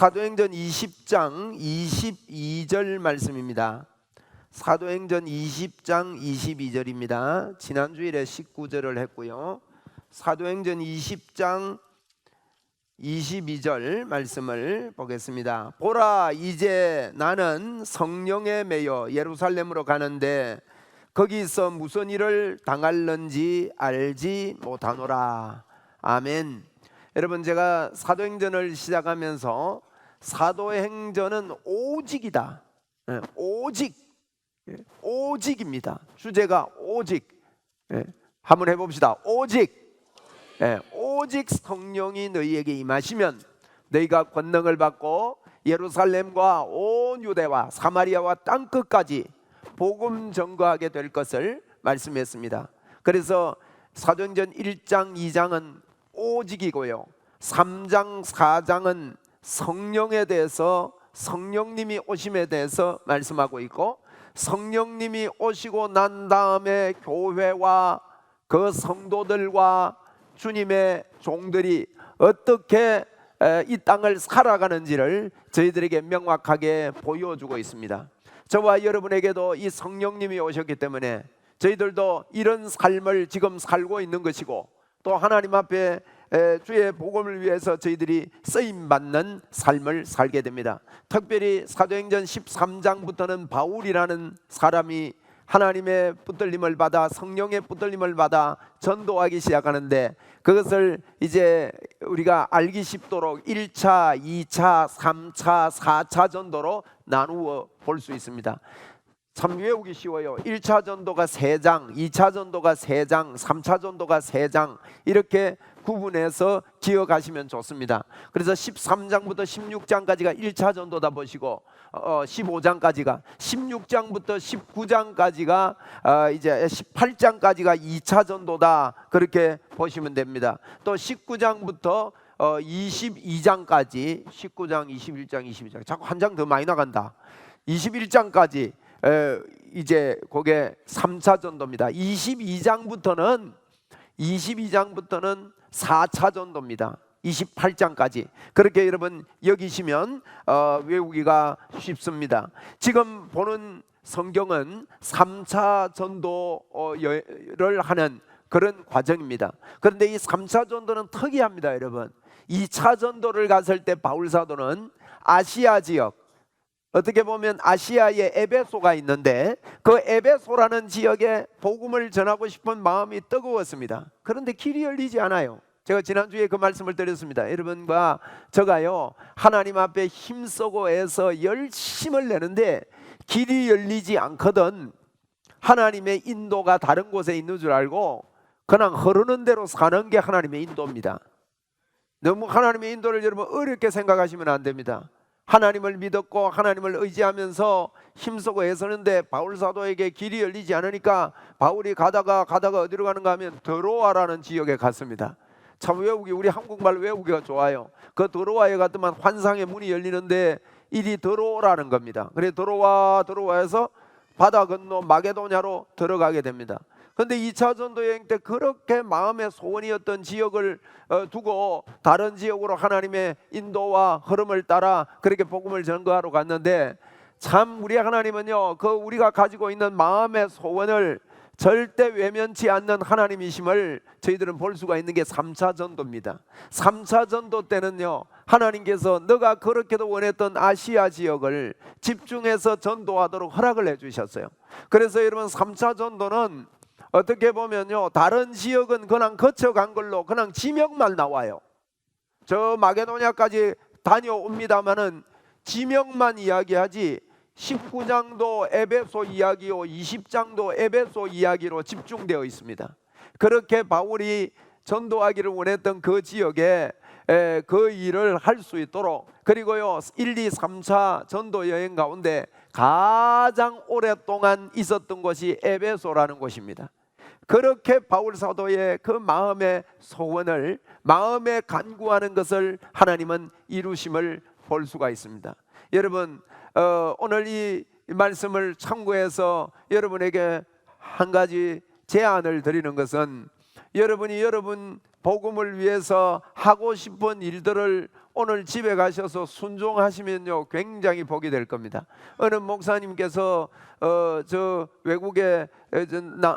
사도행전 20장 22절 말씀입니다. 사도행전 20장 22절입니다. 지난 주일에 19절을 했고요. 사도행전 20장 22절 말씀을 보겠습니다. 보라, 이제 나는 성령에 매여 예루살렘으로 가는데 거기서 무슨 일을 당할는지 알지 못하노라. 아멘. 여러분, 제가 사도행전을 시작하면서 사도행전은 오직이다. 오직입니다. 주제가 오직. 한번 해봅시다. 오직. 오직 성령이 너희에게 임하시면 너희가 권능을 받고 예루살렘과 온 유대와 사마리아와 땅끝까지 복음 전거하게 될 것을 말씀했습니다. 그래서 사도행전 1장 2장은 오직이고요, 3장 4장은 성령에 대해서, 성령님이 오심에 대해서 말씀하고 있고, 성령님이 오시고 난 다음에 교회와 그 성도들과 주님의 종들이 어떻게 이 땅을 살아가는지를 저희들에게 명확하게 보여주고 있습니다. 저와 여러분에게도 이 성령님이 오셨기 때문에 저희들도 이런 삶을 지금 살고 있는 것이고, 또 하나님 앞에 주의 복음을 위해서 저희들이 쓰임받는 삶을 살게 됩니다. 특별히 사도행전 13장부터는 바울이라는 사람이 하나님의 붙들림을 받아, 성령의 붙들림을 받아 전도하기 시작하는데, 그것을 이제 우리가 알기 쉽도록 1차, 2차, 3차, 4차 전도로 나누어 볼 수 있습니다. 참 외우기 쉬워요. 1차 전도가 3장, 2차 전도가 3장, 3차 전도가 3장, 이렇게 구분해서 기억하시면 좋습니다. 그래서 13장부터 16장까지가 1차 전도다 보시고, 15장까지가, 16장부터 19장까지가, 이제 18장까지가 2차 전도다, 그렇게 보시면 됩니다. 또 19장부터 22장까지, 19장, 21장, 22장, 자꾸 한 장 더 많이 나간다. 21장까지 이제 그게 3차 전도입니다. 22장부터는 4차 전도입니다. 28장까지. 그렇게 여러분 여기시면 외우기가 쉽습니다. 지금 보는 성경은 3차 전도를 하는 그런 과정입니다. 그런데 이 3차 전도는 특이합니다. 여러분, 2차 전도를 갔을 때 바울 사도는 아시아 지역, 어떻게 보면 아시아에 에베소가 있는데 그 에베소라는 지역에 복음을 전하고 싶은 마음이 뜨거웠습니다. 그런데 길이 열리지 않아요. 제가 지난주에 그 말씀을 드렸습니다. 여러분과 저가요, 하나님 앞에 힘쓰고 해서 열심을 내는데 길이 열리지 않거든 하나님의 인도가 다른 곳에 있는 줄 알고 그냥 흐르는 대로 사는 게 하나님의 인도입니다. 너무 하나님의 인도를 여러분 어렵게 생각하시면 안 됩니다. 하나님을 믿었고 하나님을 의지하면서 힘쓰고 애쓰는데 바울 사도에게 길이 열리지 않으니까 바울이 가다가 어디로 가는가 하면 드로아라는 지역에 갔습니다. 참 외우기, 우리 한국말 외우기가 좋아요. 그 드로아에 갔더만 환상의 문이 열리는데 이리 드로아라는 겁니다. 그래 드로아에서 바다 건너 마게도냐로 들어가게 됩니다. 그런데 2차 전도 여행 때 그렇게 마음의 소원이었던 지역을 두고 다른 지역으로 하나님의 인도와 흐름을 따라 그렇게 복음을 전거하러 갔는데, 참 우리 하나님은요, 그 우리가 가지고 있는 마음의 소원을 절대 외면치 않는 하나님이심을 저희들은 볼 수가 있는 게 3차 전도입니다. 3차 전도 때는요, 하나님께서 너가 그렇게도 원했던 아시아 지역을 집중해서 전도하도록 허락을 해주셨어요. 그래서 여러분, 3차 전도는 어떻게 보면요, 다른 지역은 그냥 거쳐간 걸로 그냥 지명만 나와요. 저 마게도냐까지 다녀옵니다마는 지명만 이야기하지 19장도 에베소 이야기요, 20장도 에베소 이야기로 집중되어 있습니다. 그렇게 바울이 전도하기를 원했던 그 지역에 그 일을 할 수 있도록, 그리고요 1, 2, 3차 전도 여행 가운데 가장 오랫동안 있었던 곳이 에베소라는 곳입니다. 그렇게 바울 사도의 그 마음의 소원을, 마음에 간구하는 것을 하나님은 이루심을 볼 수가 있습니다. 여러분, 오늘 이 말씀을 참고해서 여러분에게 한 가지 제안을 드리는 것은, 여러분이 여러분 복음을 위해서 하고 싶은 일들을 오늘 집에 가셔서 순종하시면요 굉장히 복이 될 겁니다. 어느 목사님께서 저 외국에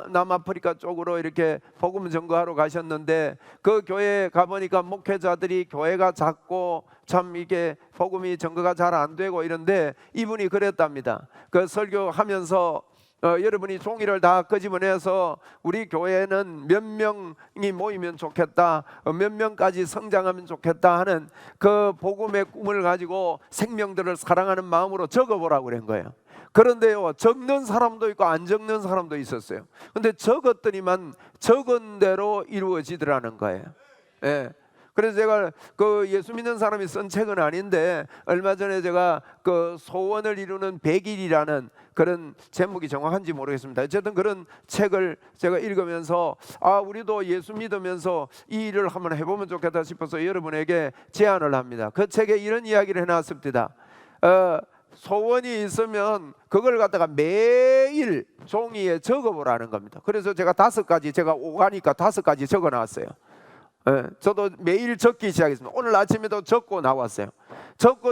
남아프리카 쪽으로 이렇게 복음 전거하러 가셨는데 그 교회에 가보니까 목회자들이 교회가 작고 참 이게 복음이 전거가 잘 안 되고 이런데 이분이 그랬답니다. 그 설교하면서 여러분이 종이를 다 끄집어내서 우리 교회는 몇 명이 모이면 좋겠다, 몇 명까지 성장하면 좋겠다 하는 그 복음의 꿈을 가지고 생명들을 사랑하는 마음으로 적어보라고 그런 거예요. 그런데요 적는 사람도 있고 안 적는 사람도 있었어요. 근데 적었더니만 적은 대로 이루어지더라는 거예요. 예. 그래서 제가 그 예수 믿는 사람이 쓴 책은 아닌데 얼마 전에 제가 그 소원을 이루는 100일이라는 그런 제목이 정확한지 모르겠습니다. 어쨌든 그런 책을 제가 읽으면서 우리도 예수 믿으면서 이 일을 한번 해보면 좋겠다 싶어서 여러분에게 제안을 합니다. 그 책에 이런 이야기를 해놨습니다. 소원이 있으면 그걸 갖다가 매일 종이에 적어보라는 겁니다. 그래서 제가 5가지, 제가 오가니까 5가지 적어놨어요. 저도 매일 적기 시작했습니다. 오늘 아침에도 적고 나왔어요.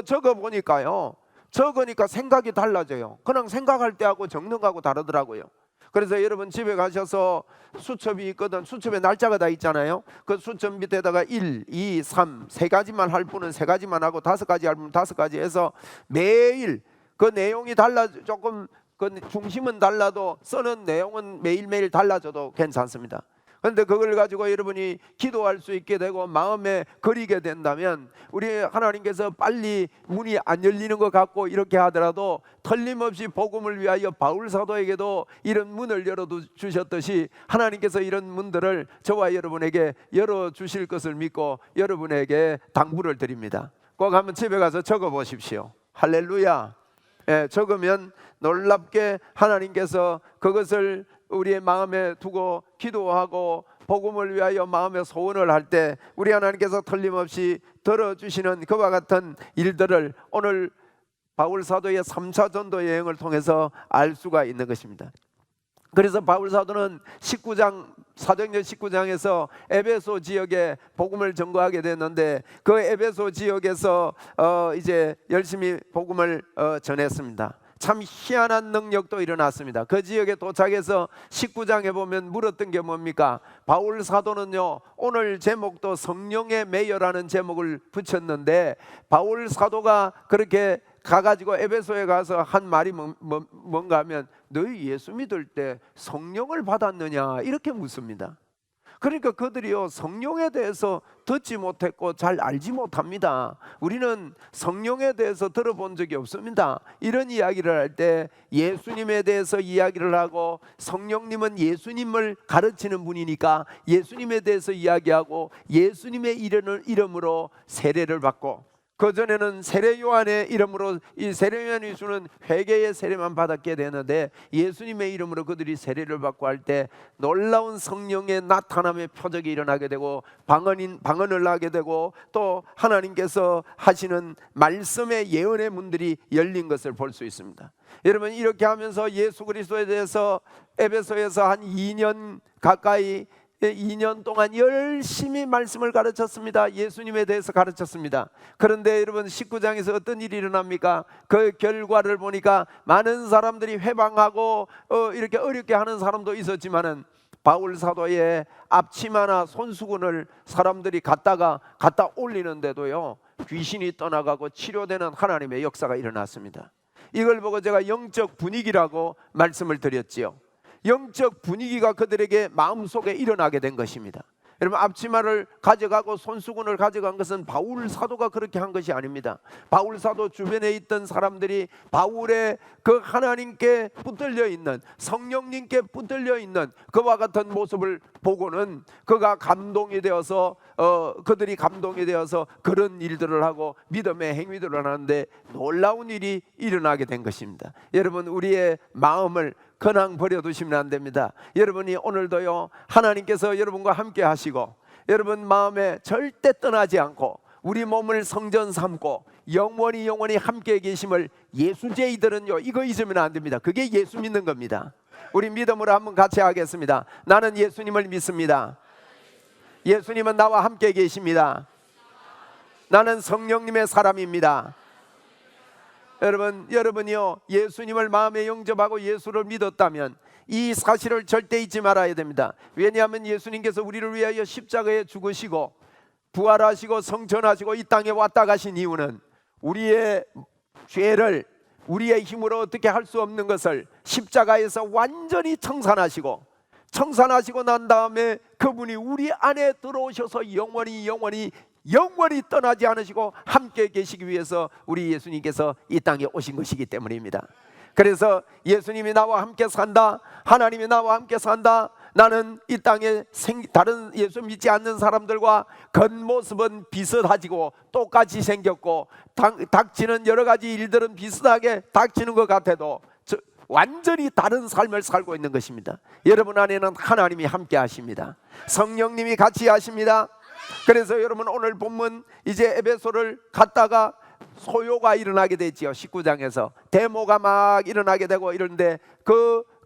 적어보니까요 적으니까 생각이 달라져요. 그냥 생각할 때하고 적는 거하고 다르더라고요. 그래서 여러분 집에 가셔서 수첩이 있거든. 수첩에 날짜가 다 있잖아요. 그 수첩 밑에다가 1, 2, 3 3가지만 할 분은 3가지만 하고 5가지 할 분은 5가지 해서 매일 그 내용이 달라, 조금 그 중심은 달라도 쓰는 내용은 매일매일 달라져도 괜찮습니다. 그런데 그걸 가지고 여러분이 기도할 수 있게 되고 마음에 그리게 된다면 우리 하나님께서 빨리 문이 안 열리는 것 같고 이렇게 하더라도 틀림없이 복음을 위하여 바울 사도에게도 이런 문을 열어주셨듯이 하나님께서 이런 문들을 저와 여러분에게 열어주실 것을 믿고 여러분에게 당부를 드립니다. 꼭 한번 집에 가서 적어보십시오. 할렐루야. 적으면 놀랍게 하나님께서 그것을 우리의 마음에 두고 기도하고 복음을 위하여 마음의 소원을 할 때 우리 하나님께서 틀림없이 들어주시는 그와 같은 일들을 오늘 바울 사도의 3차 전도 여행을 통해서 알 수가 있는 것입니다. 그래서 바울 사도는 19장 사도행전 19장에서 에베소 지역에 복음을 전거하게 됐는데 그 에베소 지역에서 이제 열심히 복음을 전했습니다. 참 희한한 능력도 일어났습니다. 그 지역에 도착해서 19장에 보면 물었던 게 뭡니까? 바울 사도는요 오늘 제목도 성령의 매여라는 제목을 붙였는데 바울 사도가 그렇게 가가지고 에베소에 가서 한 말이 뭔가 하면 너희 예수 믿을 때 성령을 받았느냐 이렇게 묻습니다. 그러니까 그들이요 성령에 대해서 듣지 못했고 잘 알지 못합니다. 우리는 성령에 대해서 들어본 적이 없습니다. 이런 이야기를 할 때 예수님에 대해서 이야기를 하고 성령님은 예수님을 가르치는 분이니까 예수님에 대해서 이야기하고 예수님의 이름으로 세례를 받고 그전에는 세례 요한의 이름으로 이 세례 요한이 주는 회개의 세례만 받았게 되는데 예수님의 이름으로 그들이 세례를 받고 할 때 놀라운 성령의 나타남의 표적이 일어나게 되고 방언을 하게 되고 또 하나님께서 하시는 말씀의 예언의 문들이 열린 것을 볼 수 있습니다. 여러분 이렇게 하면서 예수 그리스도에 대해서 에베소에서 한 2년 가까이 2년 동안 열심히 말씀을 가르쳤습니다. 예수님에 대해서 가르쳤습니다. 그런데 여러분 19장에서 어떤 일이 일어납니까? 그 결과를 보니까 많은 사람들이 회방하고 이렇게 어렵게 하는 사람도 있었지만은 바울 사도의 앞치마나 손수건을 사람들이 갖다 올리는데도요 귀신이 떠나가고 치료되는 하나님의 역사가 일어났습니다. 이걸 보고 제가 영적 분위기라고 말씀을 드렸지요. 영적 분위기가 그들에게 마음속에 일어나게 된 것입니다. 여러분 앞치마를 가져가고 손수건을 가져간 것은 바울 사도가 그렇게 한 것이 아닙니다. 바울 사도 주변에 있던 사람들이 바울의 그 하나님께 붙들려 있는 성령님께 붙들려 있는 그와 같은 모습을 보고는 그가 감동이 되어서 그들이 감동이 되어서 그런 일들을 하고 믿음의 행위들을 하는데 놀라운 일이 일어나게 된 것입니다. 여러분 우리의 마음을 그냥 버려두시면 안 됩니다. 여러분이 오늘도요 하나님께서 여러분과 함께 하시고 여러분 마음에 절대 떠나지 않고 우리 몸을 성전 삼고 영원히 함께 계심을 예수제이들은요 이거 잊으면 안 됩니다. 그게 예수 믿는 겁니다. 우리 믿음으로 한번 같이 하겠습니다. 나는 예수님을 믿습니다. 예수님은 나와 함께 계십니다. 나는 성령님의 사람입니다. 여러분이요, 예수님을 마음에 영접하고 예수를 믿었다면 이 사실을 절대 잊지 말아야 됩니다. 왜냐하면 예수님께서 우리를 위하여 십자가에 죽으시고 부활하시고 성천하시고 이 땅에 왔다 가신 이유는 우리의 죄를 우리의 힘으로 어떻게 할 수 없는 것을 십자가에서 완전히 청산하시고 난 다음에 그분이 우리 안에 들어오셔서 영원히 떠나지 않으시고 함께 계시기 위해서 우리 예수님께서 이 땅에 오신 것이기 때문입니다. 그래서 예수님이 나와 함께 산다, 하나님이 나와 함께 산다. 나는 이 땅에 다른 예수 믿지 않는 사람들과 겉모습은 비슷하지고 똑같이 생겼고 닥치는 여러 가지 일들은 비슷하게 닥치는 것 같아도 완전히 다른 삶을 살고 있는 것입니다. 여러분 안에는 하나님이 함께 하십니다. 성령님이 같이 하십니다. 그래서 여러분 오늘 본문 이제 에베소를 갔다가 소요가 일어나게 되지요. 19장에서 데모가 막 일어나게 되고 이런데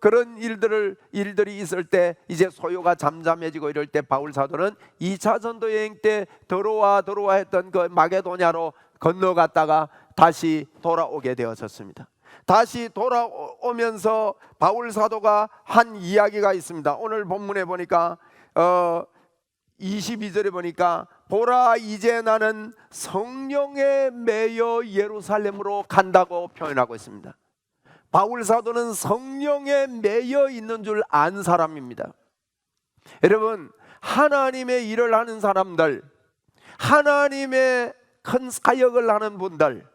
그런 일들이 있을 때 이제 소요가 잠잠해지고 이럴 때 바울 사도는 2차 전도 여행 때 더로와 했던 그 마게도냐로 건너갔다가 다시 돌아오게 되었었습니다. 다시 돌아오면서 바울 사도가 한 이야기가 있습니다. 오늘 본문에 보니까 22절에 보니까 보라 이제 나는 성령에 매여 예루살렘으로 간다고 표현하고 있습니다. 바울 사도는 성령에 매여 있는 줄 안 사람입니다. 여러분 하나님의 일을 하는 사람들, 하나님의 큰 사역을 하는 분들,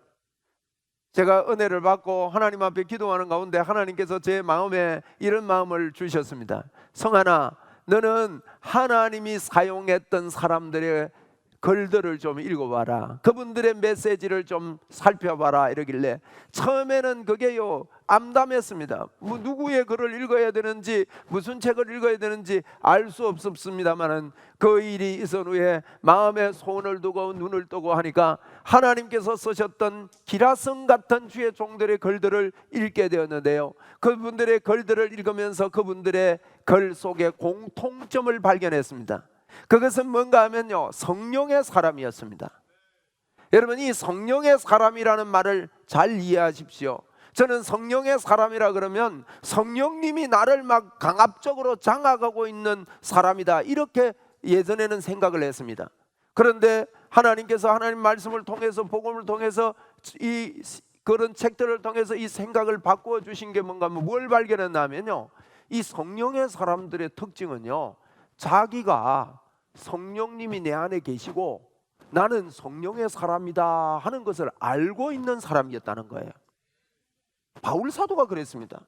제가 은혜를 받고 하나님 앞에 기도하는 가운데 하나님께서 제 마음에 이런 마음을 주셨습니다. 성하나 너는 하나님이 사용했던 사람들의 글들을 좀 읽어봐라, 그분들의 메시지를 좀 살펴봐라 이러길래 처음에는 그게요 암담했습니다. 누구의 글을 읽어야 되는지 무슨 책을 읽어야 되는지 알 수 없었습니다만은 그 일이 있은 후에 마음에 손을 두고 눈을 뜨고 하니까 하나님께서 쓰셨던 기라성 같은 주의 종들의 글들을 읽게 되었는데요, 그분들의 글들을 읽으면서 그분들의 글 속에 공통점을 발견했습니다. 그것은 뭔가 하면요 성령의 사람이었습니다. 여러분 이 성령의 사람이라는 말을 잘 이해하십시오. 저는 성령의 사람이라 그러면 성령님이 나를 막 강압적으로 장악하고 있는 사람이다 이렇게 예전에는 생각을 했습니다. 그런데 하나님께서 하나님 말씀을 통해서 복음을 통해서 그런 책들을 통해서 이 생각을 바꾸어 주신 게 뭔가 하면 뭘 발견했냐면요, 이 성령의 사람들의 특징은요 자기가 성령님이 내 안에 계시고 나는 성령의 사람이다 하는 것을 알고 있는 사람이었다는 거예요. 바울 사도가 그랬습니다.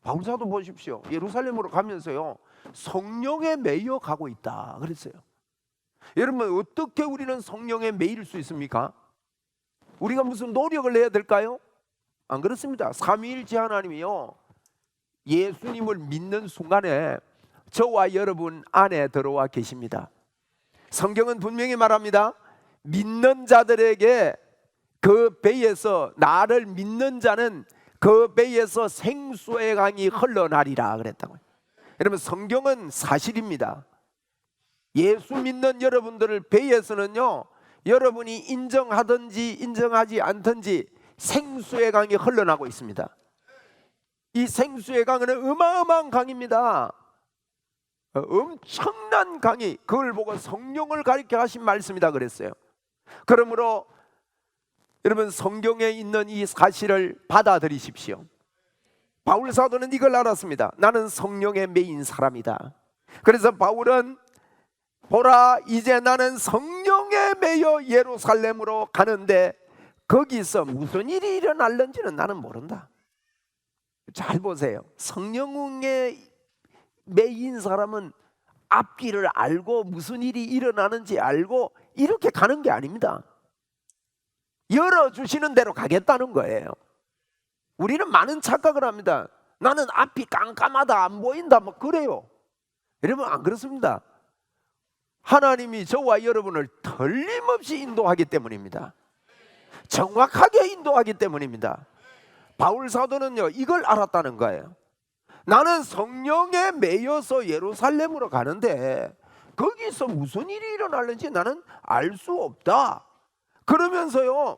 바울 사도 보십시오. 예루살렘으로 가면서요 성령에 매여 가고 있다 그랬어요. 여러분 어떻게 우리는 성령에 매일 수 있습니까? 우리가 무슨 노력을 해야 될까요? 안 그렇습니다. 삼위일체 하나님이요 예수님을 믿는 순간에 저와 여러분 안에 들어와 계십니다. 성경은 분명히 말합니다. 믿는 자들에게 그 배에서, 나를 믿는 자는 그 배에서 생수의 강이 흘러나리라 그랬다고요. 여러분 성경은 사실입니다. 예수 믿는 여러분들을 배에서는요 여러분이 인정하든지 인정하지 않든지 생수의 강이 흘러나고 있습니다. 이 생수의 강은 어마어마한 강입니다. 엄청난 강이, 그걸 보고 성령을 가리켜 하신 말씀이다 그랬어요. 그러므로 여러분 성경에 있는 이 사실을 받아들이십시오. 바울 사도는 이걸 알았습니다. 나는 성령에 매인 사람이다. 그래서 바울은 보라 이제 나는 성령에 매여 예루살렘으로 가는데 거기서 무슨 일이 일어날는지는 나는 모른다. 잘 보세요. 성령에 매인 사람은 앞길을 알고 무슨 일이 일어나는지 알고 이렇게 가는 게 아닙니다. 열어주시는 대로 가겠다는 거예요. 우리는 많은 착각을 합니다. 나는 앞이 깜깜하다 안 보인다 뭐 그래요. 여러분 안 그렇습니다. 하나님이 저와 여러분을 틀림없이 인도하기 때문입니다. 정확하게 인도하기 때문입니다. 바울 사도는요 이걸 알았다는 거예요. 나는 성령에 매여서 예루살렘으로 가는데 거기서 무슨 일이 일어날는지 나는 알 수 없다. 그러면서요,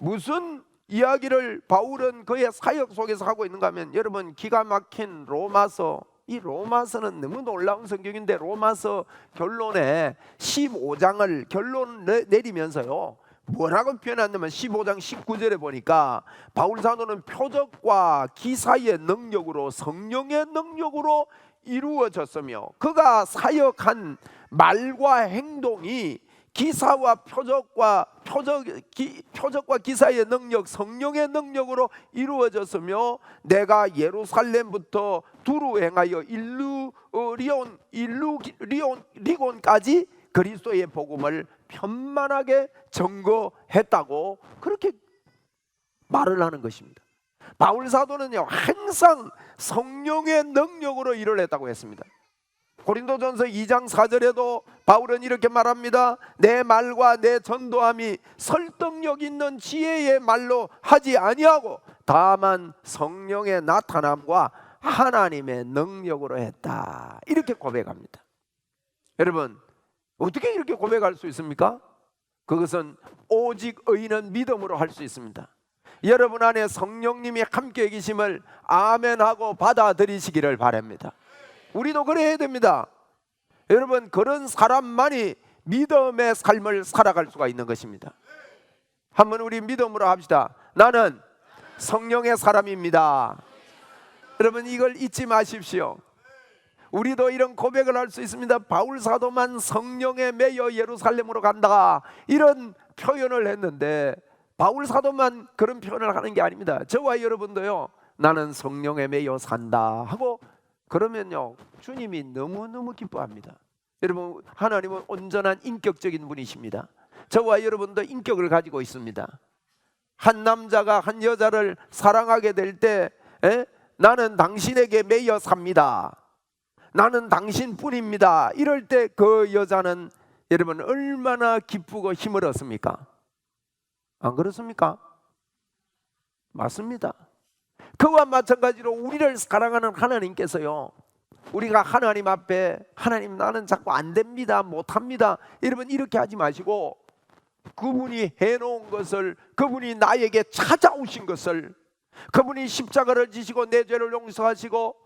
무슨 이야기를 바울은 그의 사역 속에서 하고 있는가 하면, 여러분 기가 막힌 로마서, 이 로마서는 너무 놀라운 성경인데 로마서 결론에 15장을 결론 내리면서요, 뭐라고 표현했냐면 15장 19절에 보니까 바울 사도는 표적과 기사의 능력으로, 성령의 능력으로 이루어졌으며 그가 사역한 말과 행동이 기사와 표적과 기사의 능력, 성령의 능력으로 이루어졌으며 내가 예루살렘부터 두루 행하여 리곤까지 그리스도의 복음을 편만하게 증거했다고 그렇게 말을 하는 것입니다. 바울 사도는요, 항상 성령의 능력으로 일을 했다고 했습니다. 고린도전서 2장 4절에도 바울은 이렇게 말합니다. 내 말과 내 전도함이 설득력 있는 지혜의 말로 하지 아니하고 다만 성령의 나타남과 하나님의 능력으로 했다. 이렇게 고백합니다. 여러분, 어떻게 이렇게 고백할 수 있습니까? 그것은 오직 의인은 믿음으로 할 수 있습니다. 여러분 안에 성령님이 함께 계심을 아멘하고 받아들이시기를 바랍니다. 우리도 그래야 됩니다. 여러분, 그런 사람만이 믿음의 삶을 살아갈 수가 있는 것입니다. 한번 우리 믿음으로 합시다. 나는 성령의 사람입니다. 여러분, 이걸 잊지 마십시오. 우리도 이런 고백을 할 수 있습니다. 바울 사도만 성령에 매여 예루살렘으로 간다, 이런 표현을 했는데 바울 사도만 그런 표현을 하는 게 아닙니다. 저와 여러분도요, 나는 성령에 매여 산다 하고 그러면요, 주님이 너무너무 기뻐합니다. 여러분, 하나님은 온전한 인격적인 분이십니다. 저와 여러분도 인격을 가지고 있습니다. 한 남자가 한 여자를 사랑하게 될 때, 나는 당신에게 매여 삽니다, 나는 당신뿐입니다, 이럴 때 그 여자는 여러분 얼마나 기쁘고 힘을 얻습니까? 안 그렇습니까? 맞습니다. 그와 마찬가지로 우리를 사랑하는 하나님께서요, 우리가 하나님 앞에 하나님 나는 자꾸 안 됩니다, 못합니다, 여러분 이렇게 하지 마시고 그분이 해놓은 것을, 그분이 나에게 찾아오신 것을, 그분이 십자가를 지시고 내 죄를 용서하시고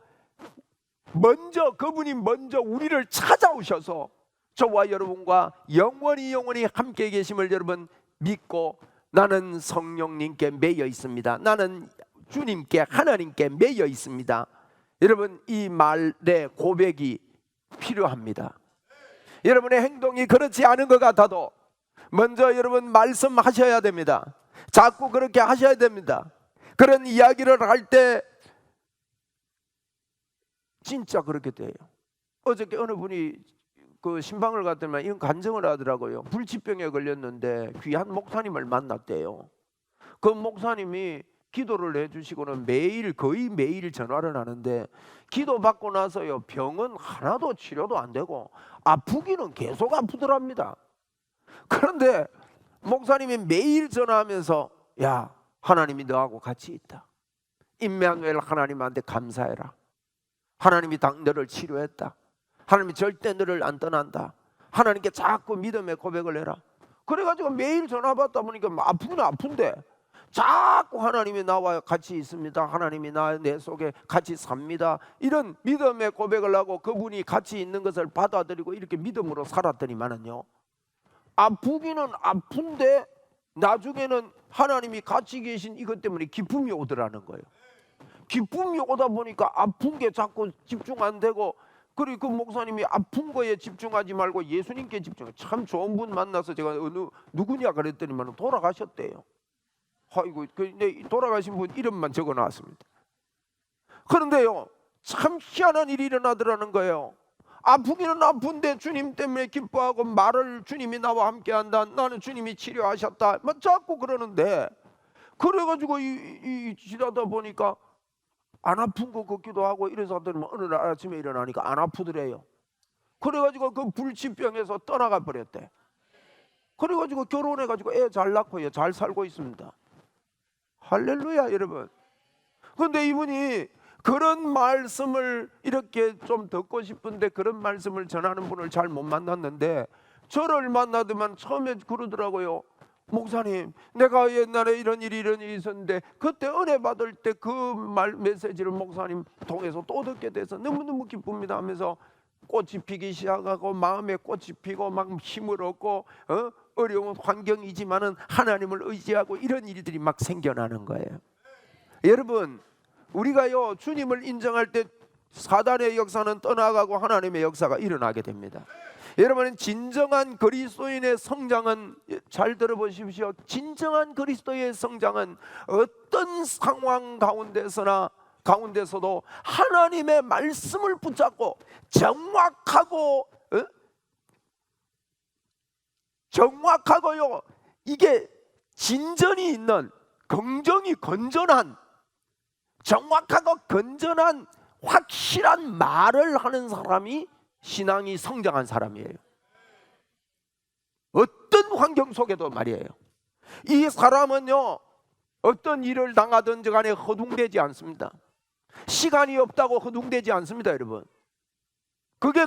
그분이 먼저 우리를 찾아오셔서 저와 여러분과 영원히 함께 계심을 여러분 믿고 나는 성령님께 매여 있습니다, 나는 주님께 하나님께 매여 있습니다. 여러분, 이 말의 고백이 필요합니다. 여러분의 행동이 그렇지 않은 것 같아도 먼저 여러분 말씀하셔야 됩니다. 자꾸 그렇게 하셔야 됩니다. 그런 이야기를 할 때 진짜 그렇게 돼요. 어저께 어느 분이 그 신방을 갔더니 이런 간증을 하더라고요. 불치병에 걸렸는데 귀한 목사님을 만났대요. 그 목사님이 기도를 해주시고는 거의 매일 전화를 하는데 기도받고 나서요, 병은 하나도 치료도 안 되고 아프기는 계속 아프더랍니다. 그런데 목사님이 매일 전화하면서, 야, 하나님이 너하고 같이 있다, 임마누엘 하나님한테 감사해라, 하나님이 너를 치료했다, 하나님이 절대 너를 안 떠난다, 하나님께 자꾸 믿음의 고백을 해라. 그래가지고 매일 전화 받다 보니까 아프긴 아픈데 자꾸 하나님이 나와 같이 있습니다, 하나님이 내 속에 같이 삽니다, 이런 믿음의 고백을 하고 그분이 같이 있는 것을 받아들이고 이렇게 믿음으로 살았더니만은요, 아프기는 아픈데 나중에는 하나님이 같이 계신 이것 때문에 기쁨이 오더라는 거예요. 기쁨이 오다 보니까 아픈 게 자꾸 집중 안 되고, 그리고 그 목사님이 아픈 거에 집중하지 말고 예수님께 집중해. 참 좋은 분 만나서 제가 누구냐 그랬더니만 돌아가셨대요. 아이고, 돌아가신 분 이름만 적어 놨습니다. 그런데요, 참 희한한 일이 일어나더라는 거예요. 아프기는 아픈데 주님 때문에 기뻐하고 말을 주님이 나와 함께한다, 나는 주님이 치료하셨다, 뭐 자꾸 그러는데, 그래가지고 지나다 보니까 안 아픈 거 같기도 하고 이래서 하더니 어느 날 아침에 일어나니까 안 아프더래요. 그래가지고 그 불치병에서 떠나가 버렸대. 그래가지고 결혼해가지고 애 잘 낳고요, 잘 살고 있습니다. 할렐루야, 여러분. 그런데 이분이 그런 말씀을 이렇게 좀 듣고 싶은데 그런 말씀을 전하는 분을 잘 못 만났는데 저를 만나더만 처음에 그러더라고요. 목사님, 내가 옛날에 이런 일이 있었는데 그때 은혜 받을 때 그 메시지를 목사님 통해서 또 듣게 돼서 너무너무 기쁩니다 하면서 꽃이 피기 시작하고 마음에 꽃이 피고 막 힘을 얻고 어려운 환경이지만은 하나님을 의지하고 이런 일들이 막 생겨나는 거예요. 여러분, 우리가요 주님을 인정할 때 사단의 역사는 떠나가고 하나님의 역사가 일어나게 됩니다. 여러분, 진정한 그리스도인의 성장은, 잘 들어보십시오, 진정한 그리스도의 성장은 어떤 상황 가운데서도 하나님의 말씀을 붙잡고 정확하고요 이게 진전이 있는, 긍정이 건전한, 정확하고 건전한 확실한 말을 하는 사람이 신앙이 성장한 사람이에요. 어떤 환경 속에도 말이에요. 이 사람은요 어떤 일을 당하든지 간에 허둥대지 않습니다. 시간이 없다고 허둥대지 않습니다. 여러분, 그게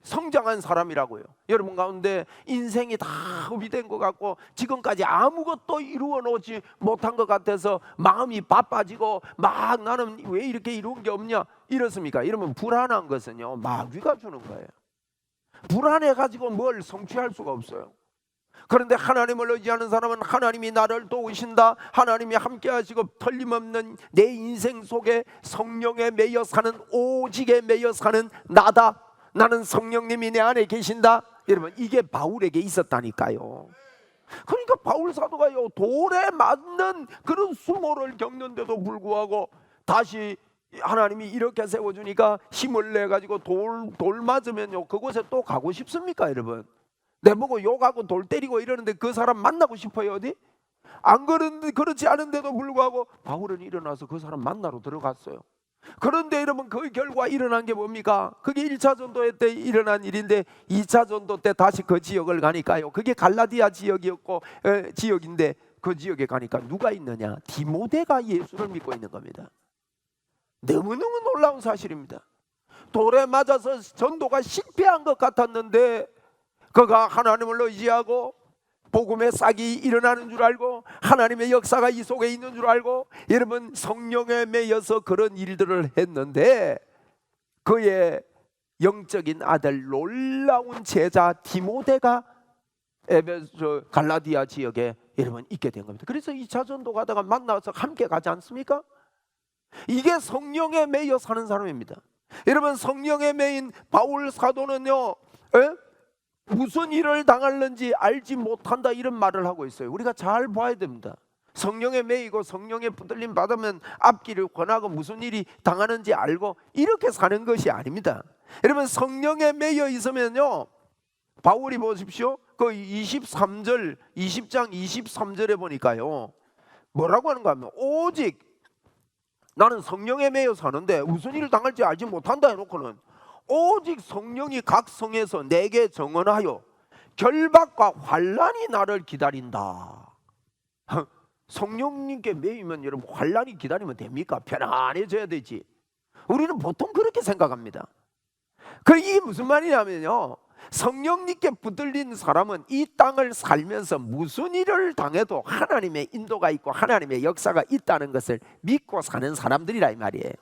성장한 사람이라고요. 여러분 가운데 인생이 다 허비된 것 같고 지금까지 아무것도 이루어 놓지 못한 것 같아서 마음이 바빠지고 막 나는 왜 이렇게 이룬 게 없냐 이렇습니까? 이러면 불안한 것은요 마귀가 주는 거예요. 불안해가지고 뭘 성취할 수가 없어요. 그런데 하나님을 의지하는 사람은 하나님이 나를 도우신다, 하나님이 함께 하시고 틀림없는 내 인생 속에 성령에 매여 사는, 오직에 매여 사는 나다, 나는 성령님이 내 안에 계신다. 여러분, 이게 바울에게 있었다니까요. 그러니까 바울 사도가요 돌에 맞는 그런 수모를 겪는데도 불구하고 다시 하나님이 이렇게 세워주니까 힘을 내가지고 돌 맞으면요 그곳에 또 가고 싶습니까? 여러분, 내보고 욕하고 돌 때리고 이러는데 그 사람 만나고 싶어요? 어디? 안 그렇지 않은데도 불구하고 바울은 일어나서 그 사람 만나러 들어갔어요. 그런데 여러분, 그 결과 일어난 게 뭡니까? 그게 1차 전도 때 일어난 일인데 2차 전도 때 다시 그 지역을 가니까요, 그게 갈라디아 지역인데 그 지역에 가니까 누가 있느냐? 디모데가 예수를 믿고 있는 겁니다. 너무너무 놀라운 사실입니다. 돌에 맞아서 전도가 실패한 것 같았는데 그가 하나님을 의지하고 복음의 싹이 일어나는 줄 알고 하나님의 역사가 이 속에 있는 줄 알고, 여러분, 성령에 매여서 그런 일들을 했는데 그의 영적인 아들, 놀라운 제자 디모데가 갈라디아 지역에 여러분 있게 된 겁니다. 그래서 2차 전도 가다가 만나서 함께 가지 않습니까? 이게 성령에 매여 사는 사람입니다. 여러분, 성령에 매인 바울 사도는요 무슨 일을 당할는지 알지 못한다 이런 말을 하고 있어요. 우리가 잘 봐야 됩니다. 성령에 매이고 성령에 붙들림 받으면 앞길을 권하고 무슨 일이 당하는지 알고 이렇게 사는 것이 아닙니다. 여러분, 성령에 매여 있으면요 바울이 보십시오, 그 20장 23절에 보니까요 뭐라고 하는가 하면, 오직 나는 성령에 매여 사는데 무슨 일을 당할지 알지 못한다 해놓고는 오직 성령이 각 성에서 내게 정언하여 결박과 환난이 나를 기다린다. 성령님께 매이면 여러분 환난이 기다리면 됩니까? 편안해져야 되지. 우리는 보통 그렇게 생각합니다. 이게 무슨 말이냐면요, 성령님께 붙들린 사람은 이 땅을 살면서 무슨 일을 당해도 하나님의 인도가 있고 하나님의 역사가 있다는 것을 믿고 사는 사람들이라 이 말이에요.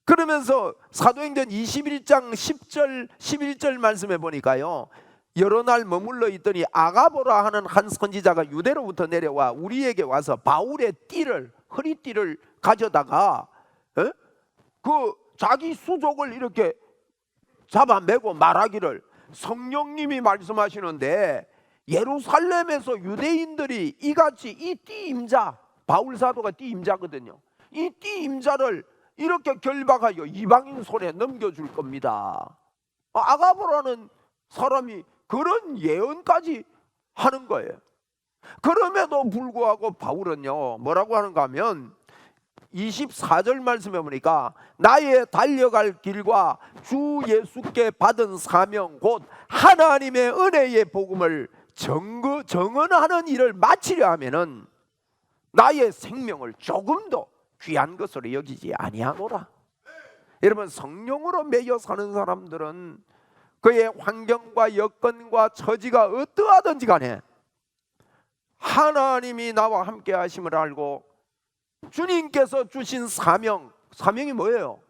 그러면서 사도행전 21장 10절 11절 말씀해 보니까요, 여러 날 머물러 있더니 아가보라 하는 한 선지자가 유대로부터 내려와 우리에게 와서 바울의 허리띠를 가져다가 그 자기 수족을 이렇게 잡아매고 말하기를, 성령님이 말씀하시는데 예루살렘에서 유대인들이 이같이 이 띠임자, 바울 사도가 띠임자거든요, 이 띠임자를 이렇게 결박하여 이방인 손에 넘겨줄 겁니다. 아가보라는 사람이 그런 예언까지 하는 거예요. 그럼에도 불구하고 바울은요 뭐라고 하는가 하면 24절 말씀해 보니까, 나의 달려갈 길과 주 예수께 받은 사명 곧 하나님의 은혜의 복음을 정언하는 일을 마치려 하면은 나의 생명을 조금도 귀한 것으로 여기지 아니하노라. 여러분, 성령으로 매여 사는 사람들은 그의 환경과 여건과 처지가 어떠하든지 간에 하나님이 나와 함께 하심을 알고 주님께서 주신 사명이 뭐예요?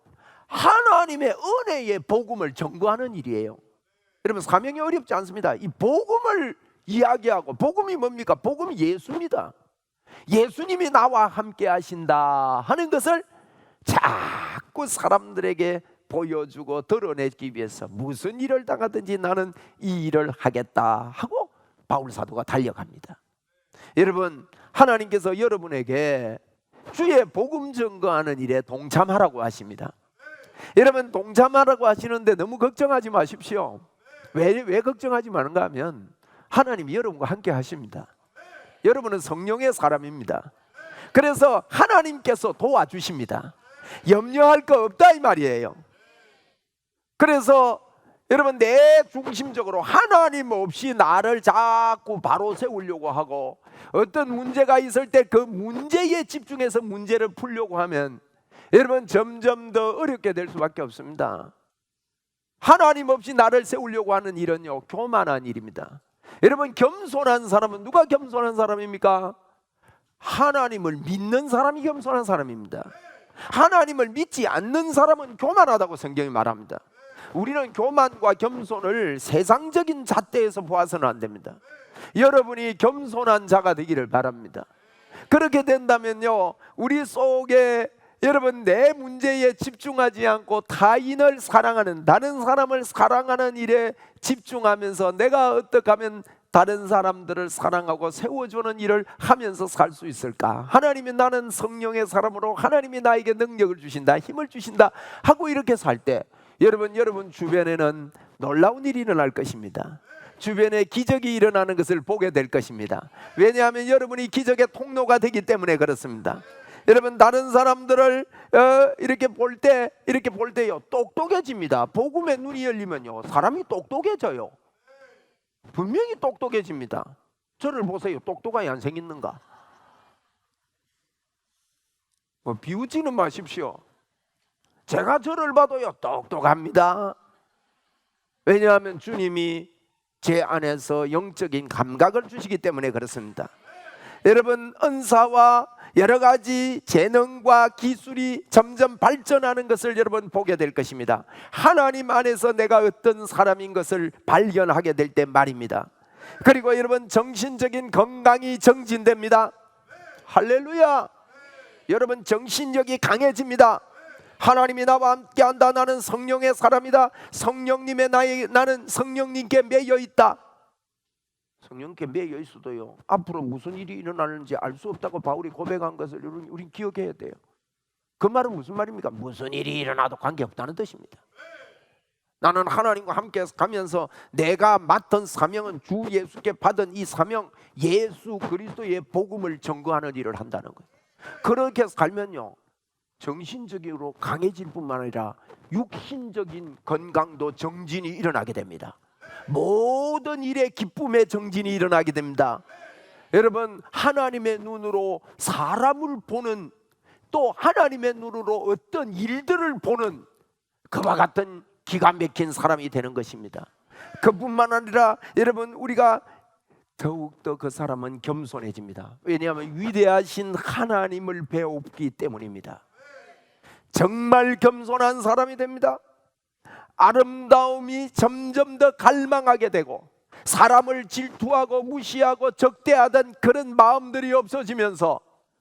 하나님의 은혜의 복음을 전거하는 일이에요. 여러분, 사명이 어렵지 않습니다. 이 복음을 이야기하고, 복음이 뭡니까? 복음이 예수입니다. 예수님이 나와 함께 하신다 하는 것을 자꾸 사람들에게 보여주고 드러내기 위해서 무슨 일을 당하든지 나는 이 일을 하겠다 하고 바울 사도가 달려갑니다. 여러분, 하나님께서 여러분에게 주의 복음 증거하는 일에 동참하라고 하십니다. 여러분, 동참하라고 하시는데 너무 걱정하지 마십시오. 왜 걱정하지 마는가 하면 하나님이 여러분과 함께 하십니다. 여러분은 성령의 사람입니다. 그래서 하나님께서 도와주십니다. 염려할 거 없다 이 말이에요. 그래서 여러분, 내 중심적으로 하나님 없이 나를 자꾸 바로 세우려고 하고 어떤 문제가 있을 때 그 문제에 집중해서 문제를 풀려고 하면 여러분, 점점 더 어렵게 될 수밖에 없습니다. 하나님 없이 나를 세우려고 하는 일은요, 교만한 일입니다. 여러분, 겸손한 사람은 누가 겸손한 사람입니까? 하나님을 믿는 사람이 겸손한 사람입니다. 하나님을 믿지 않는 사람은 교만하다고 성경이 말합니다. 우리는 교만과 겸손을 세상적인 잣대에서 보아서는 안 됩니다. 여러분이 겸손한 자가 되기를 바랍니다. 그렇게 된다면요, 우리 속에 여러분, 내 문제에 집중하지 않고 타인을 사랑하는, 다른 사람을 사랑하는 일에 집중하면서 내가 어떻게 하면 다른 사람들을 사랑하고 세워주는 일을 하면서 살 수 있을까? 하나님이 나는 성령의 사람으로 하나님이 나에게 능력을 주신다, 힘을 주신다 하고 이렇게 살 때 여러분 주변에는 놀라운 일이 일어날 것입니다. 주변에 기적이 일어나는 것을 보게 될 것입니다. 왜냐하면 여러분이 기적의 통로가 되기 때문에 그렇습니다. 여러분, 다른 사람들을 이렇게 볼 때요, 똑똑해집니다. 복음의 눈이 열리면요, 사람이 똑똑해져요. 분명히 똑똑해집니다. 저를 보세요. 똑똑하게 안 생겼는가? 비웃지는 마십시오. 제가 저를 봐도요, 똑똑합니다. 왜냐하면 주님이 제 안에서 영적인 감각을 주시기 때문에 그렇습니다. 여러분, 은사와 여러 가지 재능과 기술이 점점 발전하는 것을 여러분 보게 될 것입니다. 하나님 안에서 내가 어떤 사람인 것을 발견하게 될 때 말입니다. 그리고 여러분, 정신적인 건강이 정진됩니다. 할렐루야. 여러분, 정신력이 강해집니다. 하나님이 나와 함께한다. 나는 성령의 사람이다. 나는 성령님께 매여 있다. 성령께 매여 있어도요, 앞으로 무슨 일이 일어나는지 알 수 없다고 바울이 고백한 것을 우린 기억해야 돼요. 그 말은 무슨 말입니까? 무슨 일이 일어나도 관계없다는 뜻입니다. 나는 하나님과 함께 가면서 내가 맡은 사명은 주 예수께 받은 이 사명, 예수 그리스도의 복음을 전거하는 일을 한다는 거예요. 그렇게 살면요, 정신적으로 강해질 뿐만 아니라 육신적인 건강도 정진이 일어나게 됩니다. 모든 일에 기쁨의 정진이 일어나게 됩니다. 여러분, 하나님의 눈으로 사람을 보는, 또 하나님의 눈으로 어떤 일들을 보는 그와 같은 기가 막힌 사람이 되는 것입니다. 그뿐만 아니라 여러분, 우리가 더욱더 그 사람은 겸손해집니다. 왜냐하면 위대하신 하나님을 배우기 때문입니다. 정말 겸손한 사람이 됩니다. 아름다움이 점점 더 갈망하게 되고 사람을 질투하고 무시하고 적대하던 그런 마음들이 없어지면서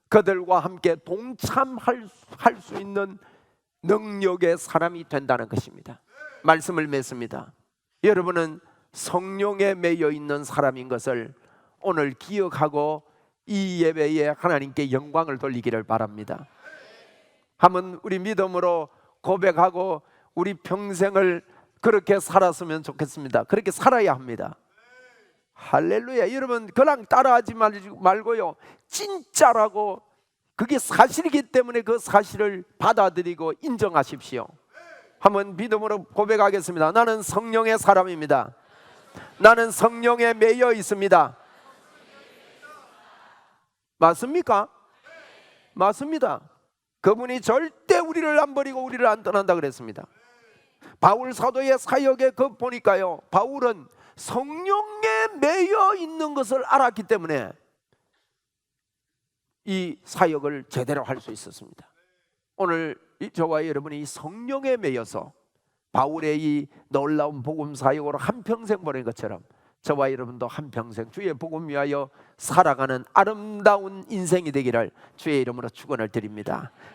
그들과 함께 동참할 수 있는 능력의 사람이 된다는 것입니다. 말씀을 맺습니다. 여러분은 성령에 매여 있는 사람인 것을 오늘 기억하고 이 예배에 하나님께 영광을 돌리기를 바랍니다. 한번 우리 믿음으로 고백하고 우리 평생을 그렇게 살았으면 좋겠습니다. 그렇게 살아야 합니다. 할렐루야. 여러분, 그냥 따라하지 말고요, 진짜라고, 그게 사실이기 때문에 그 사실을 받아들이고 인정하십시오. 한번 믿음으로 고백하겠습니다. 나는 성령의 사람입니다. 나는 성령에 매여 있습니다. 맞습니까? 맞습니다. 그분이 절대 우리를 안 버리고 우리를 안 떠난다 그랬습니다. 바울 사도의 사역에 그 보니까요, 바울은 성령에 매여 있는 것을 알았기 때문에 이 사역을 제대로 할 수 있었습니다. 오늘 저와 여러분이 이 성령에 매여서 바울의 이 놀라운 복음 사역으로 한평생 보낸 것처럼 저와 여러분도 한평생 주의 복음 위하여 살아가는 아름다운 인생이 되기를 주의 이름으로 축원을 드립니다.